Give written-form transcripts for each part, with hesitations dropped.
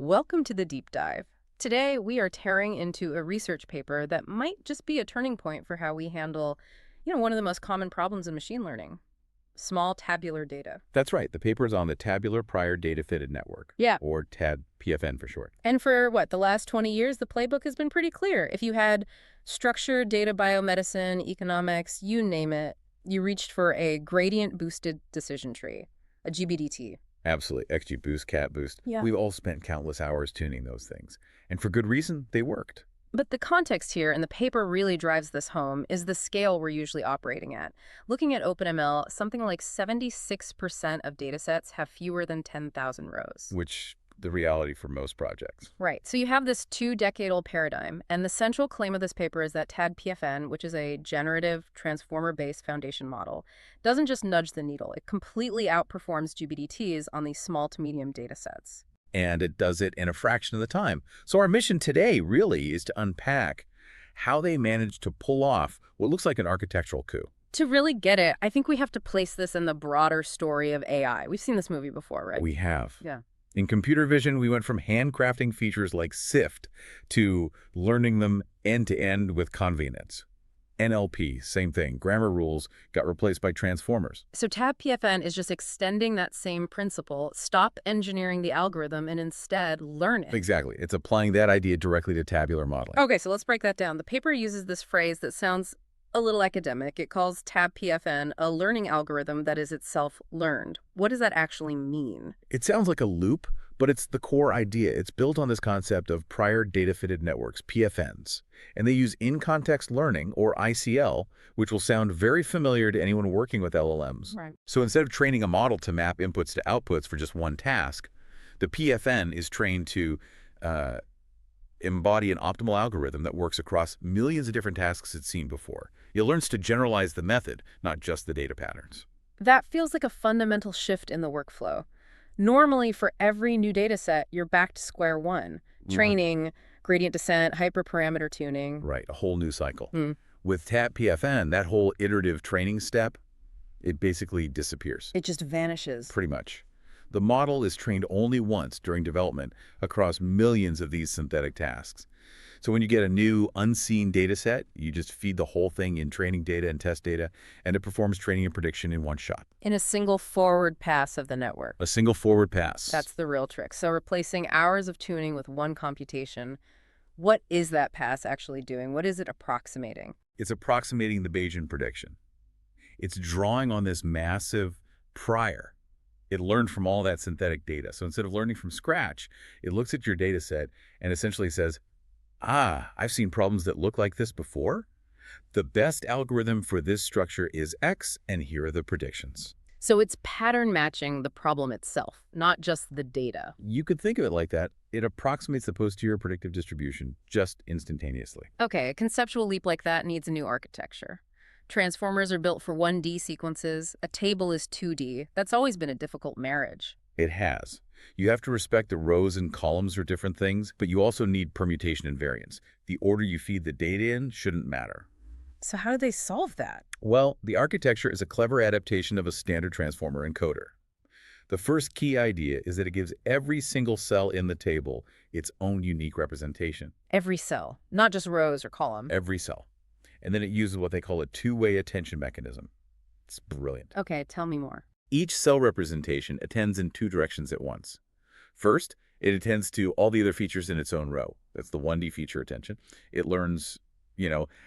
Welcome to the deep dive. Today, we are tearing into a research paper that might just be a turning point for how we handle, one of the most common problems in machine learning, small tabular data. That's right. The paper is on the Tabular Prior-data Fitted Network, Yeah. or TabPFN for short. And for the last 20 years, the playbook has been pretty clear. If you had structured data biomedicine, economics, you name it, you reached for a gradient-boosted decision tree, a GBDT. Absolutely. XGBoost, CatBoost. Yeah. We've all spent countless hours tuning those things. And for good reason, they worked. But the context here, and the paper really drives this home, is the scale we're usually operating at. Looking at OpenML, something like 76% of datasets have fewer than 10,000 rows. Which the reality for most projects. Right. So you have this 2-decade-old paradigm, and the central claim of this paper is that TabPFN, which is a generative transformer-based foundation model, doesn't just nudge the needle. It completely outperforms GBDTs on these small to medium datasets. And it does it in a fraction of the time. So our mission today really is to unpack how they managed to pull off what looks like an architectural coup. To really get it, I think we have to place this in the broader story of AI. We've seen this movie before, right? We have. Yeah. In computer vision, we went from handcrafting features like SIFT to learning them end-to-end with convenience. NLP, same thing. Grammar rules got replaced by transformers. So TabPFN is just extending that same principle, stop engineering the algorithm and instead learn it. Exactly. It's applying that idea directly to tabular modeling. Okay, so let's break that down. The paper uses this phrase that sounds a little academic. It calls TabPFN a learning algorithm that is itself learned. What does that actually mean? It sounds like a loop, but it's the core idea. It's built on this concept of prior data fitted networks, PFNs. And they use in-context learning, or ICL, which will sound very familiar to anyone working with LLMs. Right. So instead of training a model to map inputs to outputs for just one task, the PFN is trained to embody an optimal algorithm that works across millions of different tasks it's seen before. It learns to generalize the method, not just the data patterns. That feels like a fundamental shift in the workflow. Normally, for every new data set, you're back to square one. Training, gradient descent, hyperparameter tuning. Right, a whole new cycle. With TabPFN, that whole iterative training step, it basically disappears. It just vanishes. Pretty much. The model is trained only once during development across millions of these synthetic tasks. So when you get a new unseen data set, you just feed the whole thing in training data and test data, and it performs training and prediction in one shot. In a single forward pass of the network. A single forward pass. That's the real trick. So replacing hours of tuning with one computation, what is that pass actually doing? What is it approximating? It's approximating the Bayesian prediction. It's drawing on this massive prior. It learned from all that synthetic data. So instead of learning from scratch, it looks at your data set and essentially says, I've seen problems that look like this before. The best algorithm for this structure is X, and here are the predictions. So it's pattern matching the problem itself, not just the data. You could think of it like that. It approximates the posterior predictive distribution just instantaneously. Okay, a conceptual leap like that needs a new architecture. Transformers are built for 1D sequences. A table is 2D. That's always been a difficult marriage. It has. You have to respect the rows and columns are different things, but you also need permutation and variance. The order you feed the data in shouldn't matter. So how do they solve that? Well, the architecture is a clever adaptation of a standard transformer encoder. The first key idea is that it gives every single cell in the table its own unique representation. Every cell, not just rows or columns. Every cell. And then it uses what they call a two-way attention mechanism. It's brilliant. Okay, tell me more. Each cell representation attends in two directions at once. First, it attends to all the other features in its own row. That's the 1D feature attention. It learns,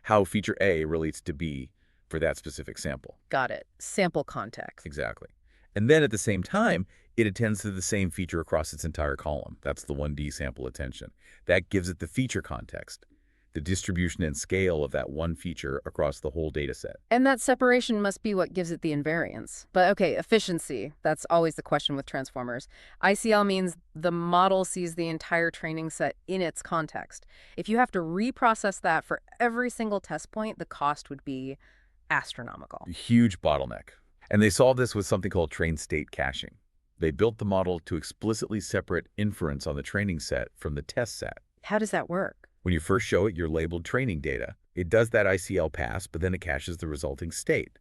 how feature A relates to B for that specific sample. Got it. Sample context. Exactly. And then at the same time, it attends to the same feature across its entire column. That's the 1D sample attention. That gives it the feature context, the distribution and scale of that one feature across the whole data set. And that separation must be what gives it the invariance. But okay, efficiency, that's always the question with transformers. ICL means the model sees the entire training set in its context. If you have to reprocess that for every single test point, the cost would be astronomical. Huge bottleneck. And they solved this with something called train state caching. They built the model to explicitly separate inference on the training set from the test set. How does that work? When you first show it your labeled training data, it does that ICL pass, but then it caches the resulting state.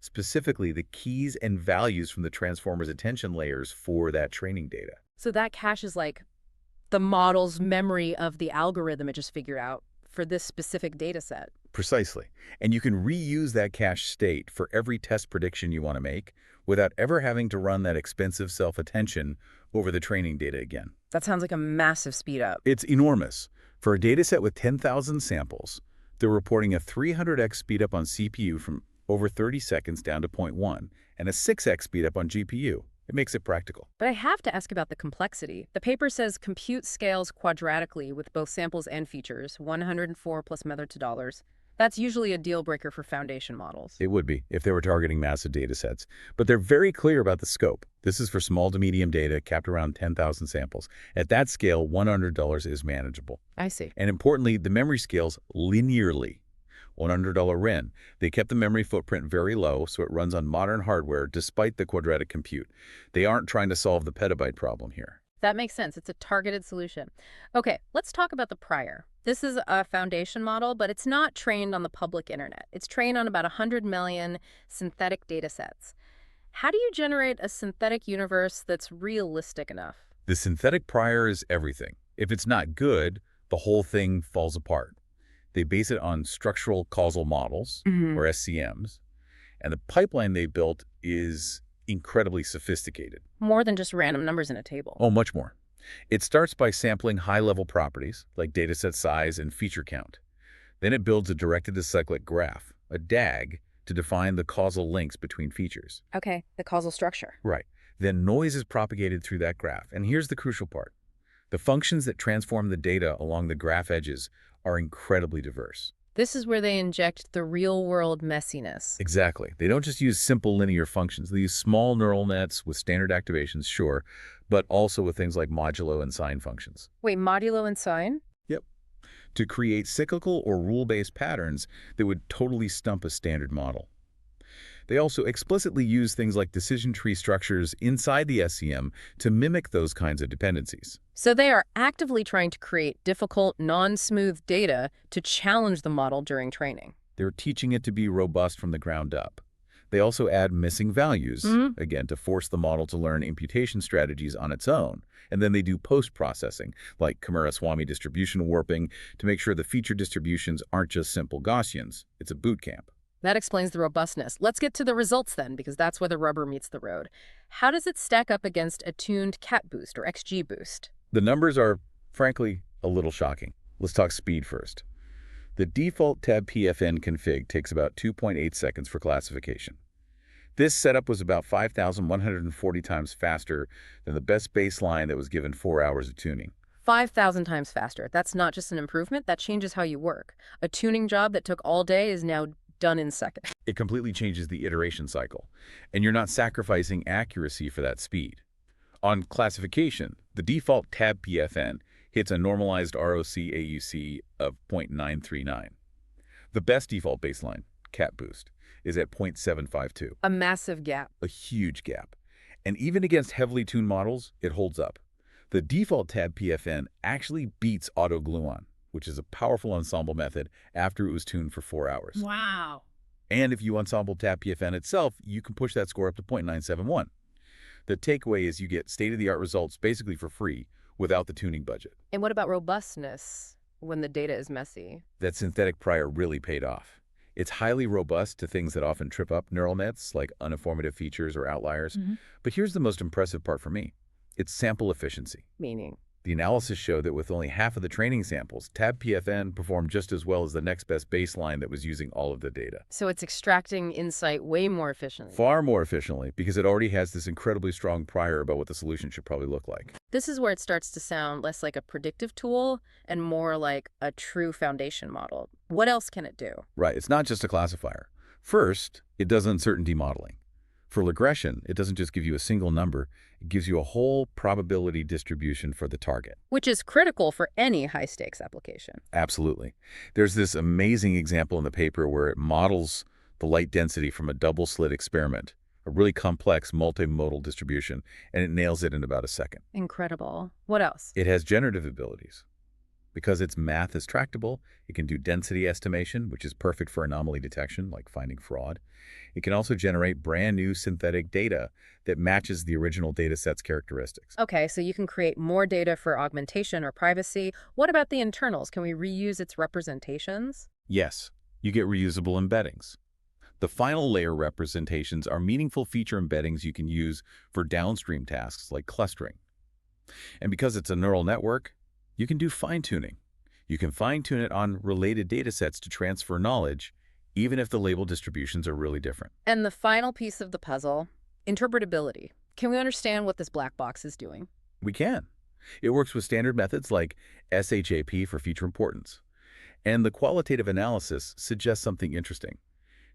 Specifically, the keys and values from the transformer's attention layers for that training data. So that cache is like the model's memory of the algorithm it just figured out for this specific data set. Precisely. And you can reuse that cache state for every test prediction you want to make without ever having to run that expensive self-attention over the training data again. That sounds like a massive speed up. It's enormous. For a dataset with 10,000 samples, they're reporting a 300x speedup on CPU from over 30 seconds down to 0.1 and a 6x speedup on GPU. It makes it practical. But I have to ask about the complexity. The paper says compute scales quadratically with both samples and features, 104 plus method to dollars. That's usually a deal breaker for foundation models. It would be if they were targeting massive data sets. But they're very clear about the scope. This is for small to medium data capped around 10,000 samples. At that scale, $100 is manageable. I see. And importantly, the memory scales linearly. $100 RIN. They kept the memory footprint very low, so it runs on modern hardware despite the quadratic compute. They aren't trying to solve the petabyte problem here. That makes sense. It's a targeted solution. Okay, let's talk about the prior. This is a foundation model, but it's not trained on the public internet. It's trained on about 100 million synthetic data sets. How do you generate a synthetic universe that's realistic enough? The synthetic prior is everything. If it's not good, the whole thing falls apart. They base it on structural causal models, or SCMs, and the pipeline they built is incredibly sophisticated. More than just random numbers in a table. Oh, much more. It starts by sampling high-level properties, like dataset size and feature count. Then it builds a directed acyclic graph, a DAG, to define the causal links between features. Okay, the causal structure. Right. Then noise is propagated through that graph. And here's the crucial part. The functions that transform the data along the graph edges are incredibly diverse. This is where they inject the real-world messiness. Exactly. They don't just use simple linear functions. They use small neural nets with standard activations, sure, but also with things like modulo and sine functions. Wait, modulo and sine? Yep. To create cyclical or rule-based patterns that would totally stump a standard model. They also explicitly use things like decision tree structures inside the SCM to mimic those kinds of dependencies. So they are actively trying to create difficult, non-smooth data to challenge the model during training. They're teaching it to be robust from the ground up. They also add missing values, again, to force the model to learn imputation strategies on its own. And then they do post-processing, like Kumara-Swamy distribution warping, to make sure the feature distributions aren't just simple Gaussians. It's a boot camp. That explains the robustness. Let's get to the results then, because that's where the rubber meets the road. How does it stack up against a tuned cat boost or XG boost? The numbers are, frankly, a little shocking. Let's talk speed first. The default TabPFN config takes about 2.8 seconds for classification. This setup was about 5,140 times faster than the best baseline that was given 4 hours of tuning. 5,000 times faster. That's not just an improvement, that changes how you work. A tuning job that took all day is now done in seconds. It completely changes the iteration cycle, and you're not sacrificing accuracy for that speed. On classification, the default TabPFN hits a normalized ROC-AUC of 0.939. The best default baseline, cat boost, is at 0.752. A massive gap. A huge gap. And even against heavily tuned models, it holds up. The default TabPFN actually beats AutoGluon, which is a powerful ensemble method after it was tuned for 4 hours. Wow. And if you ensemble TabPFN itself, you can push that score up to 0.971. The takeaway is you get state-of-the-art results basically for free without the tuning budget. And what about robustness when the data is messy? That synthetic prior really paid off. It's highly robust to things that often trip up neural nets, like uninformative features or outliers. But here's the most impressive part for me. It's sample efficiency. Meaning? The analysis showed that with only half of the training samples, TabPFN performed just as well as the next best baseline that was using all of the data. So it's extracting insight way more efficiently. Far more efficiently, because it already has this incredibly strong prior about what the solution should probably look like. This is where it starts to sound less like a predictive tool and more like a true foundation model. What else can it do? Right, it's not just a classifier. First, it does uncertainty modeling. For regression, it doesn't just give you a single number, it gives you a whole probability distribution for the target. Which is critical for any high-stakes application. Absolutely. There's this amazing example in the paper where it models the light density from a double-slit experiment, a really complex multimodal distribution, and it nails it in about a second. Incredible. What else? It has generative abilities. Because its math is tractable, it can do density estimation, which is perfect for anomaly detection, like finding fraud. It can also generate brand new synthetic data that matches the original dataset's characteristics. Okay, so you can create more data for augmentation or privacy. What about the internals? Can we reuse its representations? Yes, you get reusable embeddings. The final layer representations are meaningful feature embeddings you can use for downstream tasks like clustering. And because it's a neural network, you can do fine-tuning. You can fine-tune it on related datasets to transfer knowledge, even if the label distributions are really different. And the final piece of the puzzle, interpretability. Can we understand what this black box is doing? We can. It works with standard methods like SHAP for feature importance. And the qualitative analysis suggests something interesting.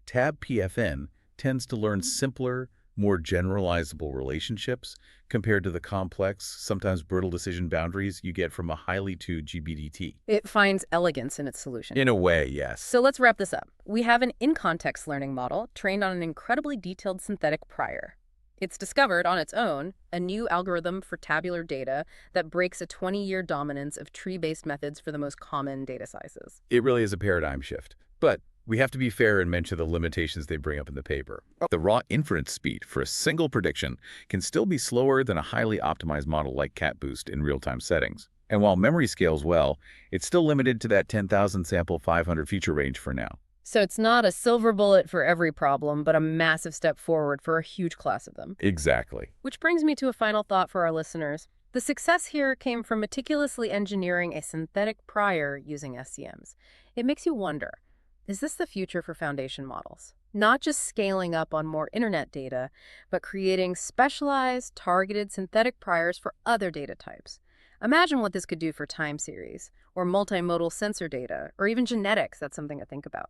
TabPFN tends to learn simpler, more generalizable relationships compared to the complex, sometimes brittle decision boundaries you get from a highly tuned GBDT. It finds elegance in its solution. In a way, yes. So let's wrap this up. We have an in-context learning model trained on an incredibly detailed synthetic prior. It's discovered on its own a new algorithm for tabular data that breaks a 20-year dominance of tree-based methods for the most common data sizes. It really is a paradigm shift. But we have to be fair and mention the limitations they bring up in the paper. The raw inference speed for a single prediction can still be slower than a highly optimized model like CatBoost in real-time settings. And while memory scales well, it's still limited to that 10,000 sample 500 feature range for now. So it's not a silver bullet for every problem, but a massive step forward for a huge class of them. Exactly. Which brings me to a final thought for our listeners. The success here came from meticulously engineering a synthetic prior using SCMs. It makes you wonder, is this the future for foundation models? Not just scaling up on more internet data, but creating specialized, targeted synthetic priors for other data types. Imagine what this could do for time series, or multimodal sensor data, or even genetics. That's something to think about.